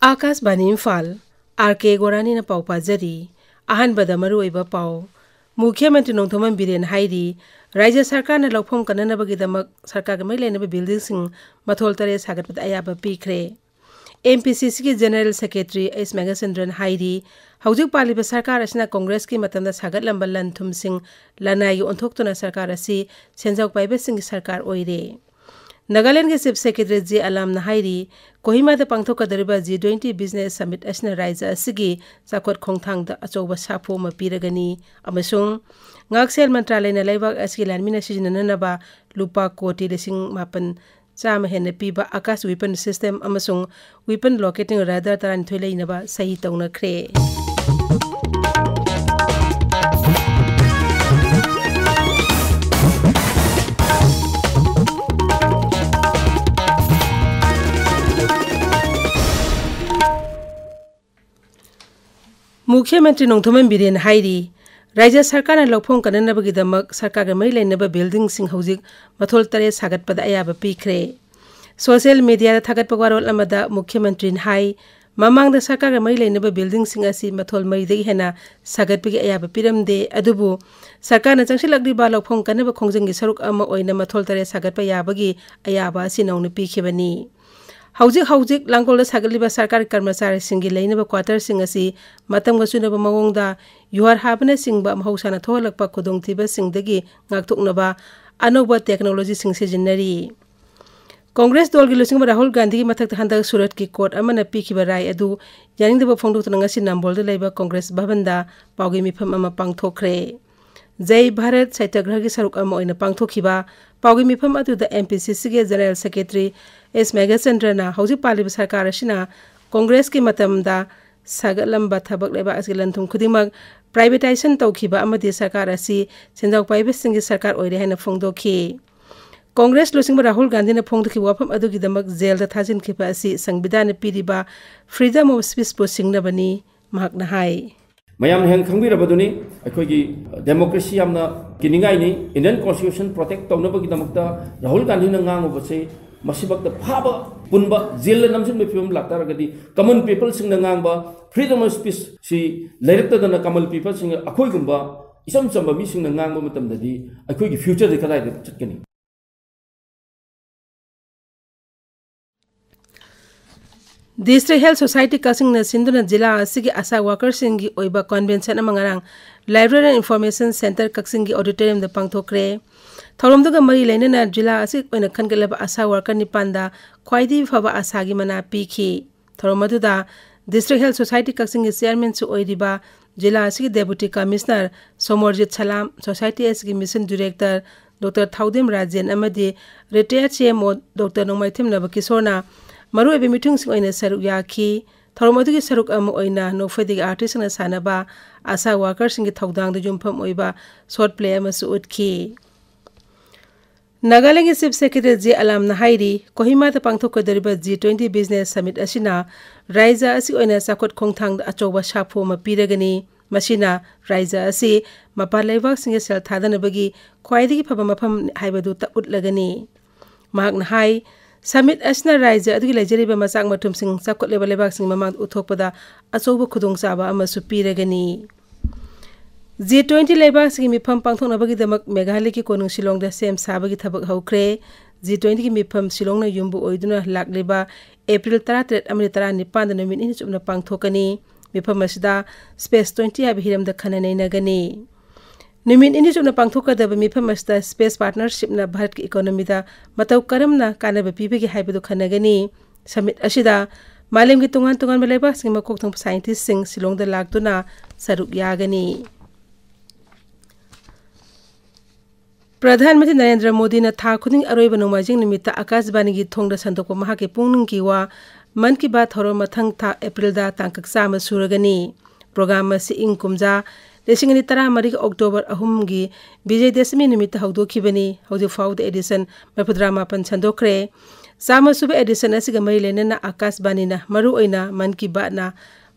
Akashvani Imphal R.K.Gorani na pau pajari ahanbada maruoiba pau मुख्यमंत्री नोंथोमन villain हाइरी राज्य सरकार ने लौफम कननबगिदमक सरकार के मैलेनब बिल्डिंग सिंह मथोल तरे सागतपद अयाबा पीखरे एमपीसीसी की जनरल सेक्रेटरी एस मेगाचंद्रन हाइरी हौजिक पालिबा सरकार असना कांग्रेस की मतमदा सागतलंबा लनथुम सिंह लनाई ओंथोक्तुना सरकार असि सेंजाउक पाइबा सिंह सरकार ओइरे नागालैंड के चीफ सेक्रेटरी जी अलाम नाहाइरी कोहिमा द पांगथोकदरिबा G20 बिजनेस समिट असना राज्य असिगी चाकोट खोंथांग द अचौबा साफो म पीरगनी अमसुंग ngakсel मंत्रालय न लेबाक असकी लानमिना सिजनननबा लुपा कोटी लिसिंग मापन चाम हेन पीबा आकाश वेपन सिस्टम अमसुंग वेपन लोकेटिंग राडार तरान थोइलेनबा सही तौनख्रे मुख्यमंत्री नोंथोमन बिरेन हाइरी राज्य सरकार ने लौफम कननबगिदमक सरकार के मरी लेनब बिल्डिंग सिंह हौजिक मथोल तरे सागतपद अयाबा पीखरे सोशल मीडिया थागतप वारोल अमदा मुख्यमंत्री हाई ममांग सरकार के मरी लेनब बिल्डिंग सिंह असि मथोल मरीदगी हेना सागतपगी अयाबा पिरमदे अदुबु सरकार ने चंगसिलगदिबा लौफम कननब खोंजंगी सरुक अमा ओइना मथोल तरे सागतप याबगी अयाबा असि नौन पीखिबनी हौजिक लांगोल सागलिबा सरकारी कर्मचारी सिंगी लेनब क्वार्टर सिंग असि मतंग सुनब मगोंगदा युहार हाबने सिंगबा महौसाना थोहलकपा खुदोंथिबा सिंगदगी ngaktuknaba अनौबा टेक्नोलॉजी सिंग सिजनरी कांग्रेस दल की लुसिंग राहुल गांधी की मथक हंदक सूरत की कोर्ट अमना पीखिबा राय अदु यानिंगदबा फोंदोक्तुना ngasi नंबोलदा लेबा कांग्रेस भवनदा पाउगी मिफम अमा पांगथोखरे जय भारत सत्याग्रह की सरुक अमा ओइना पांगथोखिबा पाउगी मिफम अदुदा एमपीसीसी के जनरल सेक्रेटरी एस मेगाचंद्रना हौजिक पालिबा सरकार असिना कांग्रेस की मतमदा सागलंबा थबक लेबा असि लंथुम खुदिमक प्राइवेटाइजेशन तौखिबा अमदि सरकार असि सेंजाउ पाइबा सिंगी सरकार ओइरे हैना फोंदोखि कांग्रेस लुसिंग राहुल गांधी ने फोंदोखि वाफम अदुगिदमक जेल दा थाजिनखिबा असि संविधान पीरिबा फ्रीडम ऑफ स्पीच पो सिंगनबनी महकना हाय मयाम हें खंबिरबदुनी अखोगी डेमोक्रेसी यामना किनिंगाइनी इंडियन कॉन्स्टिट्यूशन प्रोटेक्ट तौनबगिदमकता राहुल गांधी न ngangoबसे मसिबक फाबा पुनबा जेल नमसिन फिल्म लातारगदी कॉमन पीपल सिंग nganगबा फ्रीडम ऑफ स्पीच सी लेरक्तदना कॉमन पीपल सिंग अखोइगुंबा इसम चंबा मी सिंग nganगबा मतमददी अखोइगी फ्यूचर दे कदाइ चटकनी डिस्ट्रिक्ट हेल्थ सोसाइटी कसिंग न सिंधुना जिला असि आशा वर्कर सिंगी ओइबा कन्वेंशन अमंगरांग लाइब्रेरी एंड इंफॉर्मेशन सेंटर कक्सिंग की ऑडिटोरियम द पांगथोखरे थौरमदुगा मरी लेनना जिला असि ओइना खनगलबा आशा वर्कर निपांदा ख्वाइदी फबा आशागी मना पीखी थौरमदुदा डिस्ट्रिक्ट हेल्थ सोसाइटी कक्सिंग के चेयरमैन सु ओइरिबा जिला असि deputy commissioner Somorjit Salam society एस की mission director doctor Thoudam Rajen अमदि रिटायर्ड सीएमओ डॉक्टर नोमाइथिम नबकिशोरना मरु एबे मीटिंग सिंग ओइना सरुक याखी थौरमदुगी सरुक अम ओइना नोफेदिग आर्टिस्ट न सानबा आशा वर्कर सिंग की थौदांग द जुमफम ओइबा शॉर्ट प्ले अमसु उठखी नागालैंड के चीफ सेक्रेटरी जी अलाम नाहाइरी कोहिमा द पांगथोकदरिबा G20 बिजनेस समिट असिना राज्य असि ओइना चाकोट खोंथांग द अचौबा साफो म पीरगनी मसिना राज्य असि मपा लेबाक सिंग सेल थादनबगी ख्वाइदगी फबा मफम हाइबदु त उटलगनी माग नाहाई समिट असना राज्य अदुगी लेजरिबा मचाक मथुम सिंग चाकोट लेबा लेबाक सिंग ममांग उथोकपदा अचौबा खुदोंचाबा अमसु पीरगनी G20 लेबाक सिंग मिफम पांगथोकनबगिदमक मेघालय की कोनुंग शिलोंग द सेम साबगी थबक हौख्रे G20 की मिफम शिलोंग न युम्बु ओइदुना लाकलेबा अप्रैल 13 अमरि 19 द नमिन इन चुमना पांगथोकनी मिफम असदा स्पेस 20 हाबि हिरम द खननैनगनी निमिन इन चुमना पांगथोकदब मिफम असदा स्पेस पार्टनरशिप न भारत की इकोनॉमी दा मतौ करमना कानब पीबगी हाइबदु खनगनी समिट असिदा मालेम की तुंगान लेबाक सिंग मकोकथों साइंटिस्ट सिंग शिलोंग द लाक्तुना सरुक यागनी प्रधानमंत्री नरेंद्र मोदी ने था खुदिंग अरोइब नोमाजिंग निमित्त आकाशवाणी की थोंग संदोक महा के पुंग की वा मन की बात थोरो मथंग था अप्रैल दा तांकक साम सुरगनी प्रोग्राम से इंग कुमजा 2013 अक्टोबर 3 की विजय दशमी निमित्त हौदोखिबनी हौदि फाउद एडिशन मफद्रामापन संदोखरे साम सुबे एडिशन असिग मरी लेनना आकाशवाणी ना मरु ओइना मन की बात ना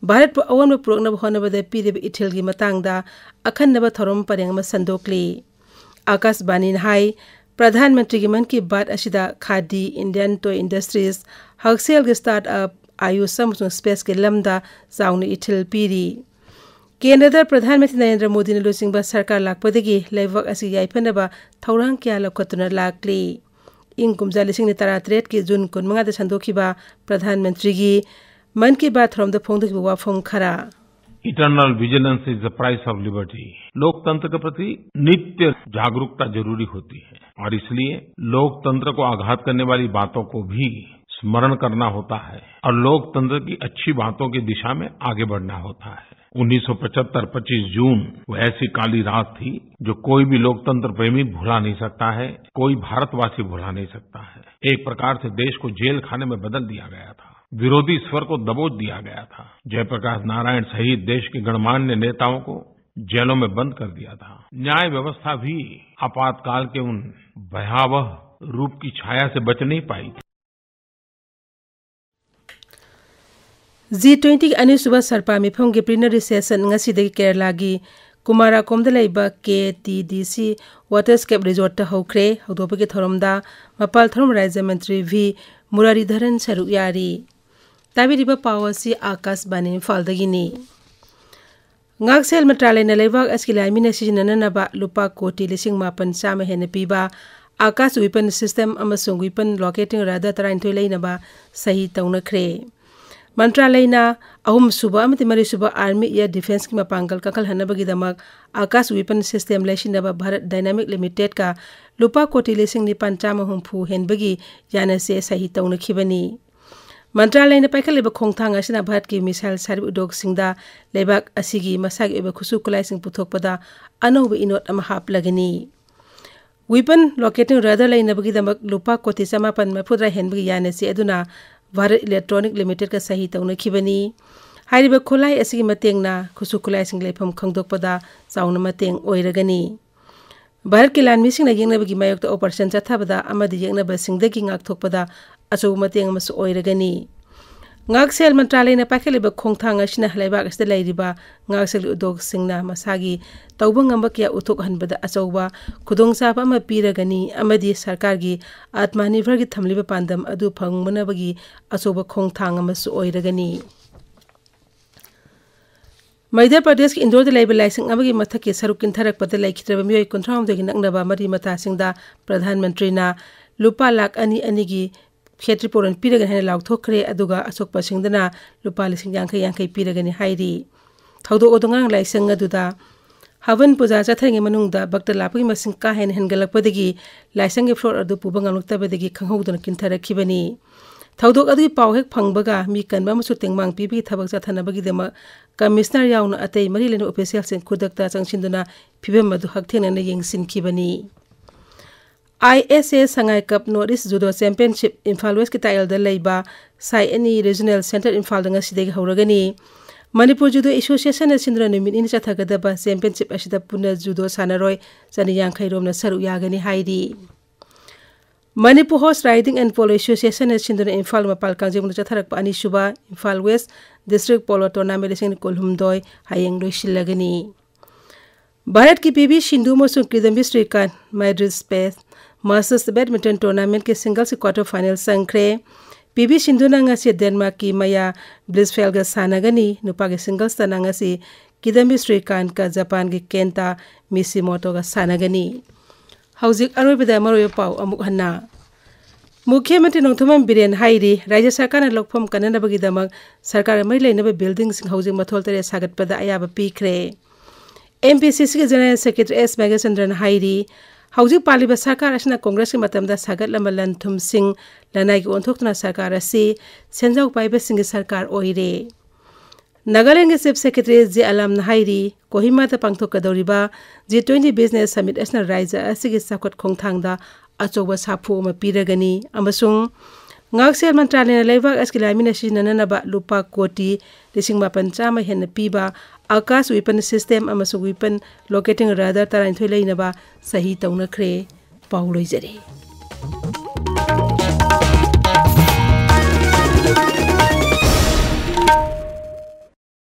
भारत पर अवन पुरकनब होनबद पीदेब इथिल की मतंगदा अखन्नब थोरम परेंग म संदोखली आकाशवाणी हाई प्रधानमंत्री की मन की बात असिदा खादी इंडियन टॉय इंडस्ट्रीज हक्सेल के स्टार्टअप आयुष अमसुंग स्पेस के लमदा चाउना इथिल पीरी केंद्र प्रधानमंत्री नरेंद्र मोदी ने लुचिंग सरकार लापदगी लेवक असि याइफनबा थौरांग क्या लखतुना लाकली इंग कुमजा लिसिंग नि 13 की जून 15 संदोखिबा प्रधानमंत्री की मन की बात थ्रोम द फोंदखिबा वाफम खरा eternal vigilance is the price of liberty. लोकतंत्र के प्रति नित्य जागरूकता जरूरी होती है और इसलिए लोकतंत्र को आघात करने वाली बातों को भी स्मरण करना होता है और लोकतंत्र की अच्छी बातों की दिशा में आगे बढ़ना होता है। 1975 25 जून वो ऐसी काली रात थी जो कोई भी लोकतंत्र प्रेमी भुला नहीं सकता है, कोई भारतवासी भुला नहीं सकता है। एक प्रकार से देश को जेल खाने में बदल दिया गया था, विरोधी स्वर को दबोच दिया गया था। जयप्रकाश नारायण सहित देश के गणमान्य नेताओं को जेलों में बंद कर दिया था। न्याय व्यवस्था भी आपातकाल के उन भयावह रूप की छाया से बच नहीं पाई थी। G20 अनिसुबा सरपा मिफम के प्लीनरी सेशन ngasi केरला की कुमारा कोमदा लेबा KTDC वाटरस्केप रिजोर्ट हौख्रे हौदोप के थोरमदा मपाल थोरम राज्य मंत्री V मुरारीधरन सरुक यारी ताबिरिबा पावसी आकाश बानी इम्फालदगिनी ngakselमंत्रालय न लेबाक असकी लाइमिना सिजनननबा लुपा कोटी लिसिंग मापन चामा हेन पीबा आकाश विपन सिस्टम अमसुंग विपन लोकेटिंग रादा तराइनथोय लेनबा सही तौनख्रे मंत्रालयना अहुम सुबा अमति मरि सुबा आर्मी या डिफेंस की मपांगल ककल हनबगी दमक आकाश विपन सिस्टम लेसिनबा भारत डायनामिक लिमिटेड का लुपा कोटी लिसिंग निपान चामा हुमफु हेनबगी यानसे सही तौनखिबनी मंत्रालयना पाइखलेबा खोंगथांग असिना भारत की मिसाइल सारिब उद्योग सिंगदा लेबाक असिगी मसागी एबा खुसु कुलाइसिंग पुथोकपदा अनौब इनोट अमा हापलगनी विपन लोकेटिंग रादार लेनबगी दमक लुपा कोटी समापन मफुद्रा हेनबगी यानसे अदुना भारत इलेक्ट्रॉनिक लिमिटेड का सही तौनखिबनी हाइरिबा खुलाई असिगी मतेंगना खुसु खुलाइसिंग लेफम खंगदोकपदा चाउना मतेंग ओइरगनी भारत के लानमिसिंग येंगनबगी मायोक्ता ऑपरेशन चथाबदा अमदि येंगनबसिंगदगी ngakthokpada अचौ मतेंग अमस ओइरगनी ngakselमंत्रालयना पाइखलेबा खोंगथांग असिना लेबाक असदा लेरिबा ngakselgi उद्योग सिंगना मसागी तौबंग ngamba kya uthok hanbada achauba khudongchaba ama piragani amadi सरकार की आत्मनिर्भर की थमलिबा पांदम अदु फंगमनबगी अचौबा खोंगथांग अमस ओइरगनी मध्य प्रदेश की इंदौर लेबा लाइसिंग अमगी मथकी सरुक किंथरकपदा लेखित्रबा मियोय 19 की नंगनबा मरी मतासिंगदा प्रधानमंत्री ना लुपा लाख अनि अनि की क्षेत्रीपोरन पीरगन है लाउथोखरे अदुगा असोकपसिंगदना लुपा लिसिंग यांखै यांखै पीरगनि हाइरी थौदो ओदोंगांग लाइसिंग अदुदा हवन पूजा चथरंगे मनुंगदा भक्त लापगी मसिंग का हेन हेनगलकपदगी लाइसिंग के फ्लोर अदु पुबंगांगलुक्तबदगी खंगहौदन किंथरखिबनी थौदोक अदुगी पाव हेक फंगबगा मी कनबा मसु तेंगमांग पीबी थबक चथनबगी दमा कमिश्नर याउन अतै मरी लेनो ऑफिशियल सिंग खुदकता चंगसिंदुना फिबम अदु हकथेंगना येंगसिनखिबनी ISA Sangai cup north east judo championship Imphal west की टाइल द लेबा SAI NE regional centre Imphal दंगा सिदेग हौरगनी मणिपुर जुडो एसोसिएशन सिंद्र निमित इन चथगदबा चैंपियनशिप असिदा पुना जुडो सानरोय चनि यांखै रोमना सरु यागनी हाइरी Manipur horse riding and polo association सिंद्र इम्फाल मपाल कांजेमुन चथरक अनिसुबा Imphal west district polo tournament सिंग कोलहुमदोय हायंग लोइसिलगनी भारत की पीवी सिंधु मसु Kidambi Srikanth Madrid Spain masters badminton tournament के सिंगल्स की क्वार्टर फाइनल संख्रे पीवी सिंधु नांगासी डेनमार्क की मया ब्लिसफेल्ड का सानागनी नुपा के सिंगल्स तनांगासी किदम्बी श्रीकांत का जापान की केंटा मिशिमोटो का सानागनी हौजिक अरोबदा मरोय पाव अमुक हन्ना मुख्यमंत्री नोंथोमन बिरेन हाइरी राज्य सरकार लोकफम कननबगीदमक सरकार मै लेनब बिल्डिंग सिंग हौजिक मथोलतरे सागतपदा अयाब पीखरे MPCC के जनरल सेक्रेटरी S मेघचंद्रन हाइरी हौजिक पालिबा सरकार असना कांग्रेस के मतमदा सागतलम लनथुम सिंह लनाई की ओंथोक्तना सरकार असी सेंजाउ पाइबा सिंह सरकार ओइरे नागालैंड के चीफ सेक्रेटरी जे अलम हाइरी कोहिमा ता पांगथोकदौरिबा G20 बिजनेस समिट असना राज्य असिगे साखत खोंगथांगदा अचौबा साफु अमा पीरगनी अमसुंग ngakselमंत्रालय लेबाक असकी लामिना सिजनननबा लुपा कोटी 5,500 हेन पीबा आकाश विपन सिस्टम अमसुंग विपन लोकेटिंग रादार तराइनथोय लेनबा सही तौनख्रे पाउलोइजरे।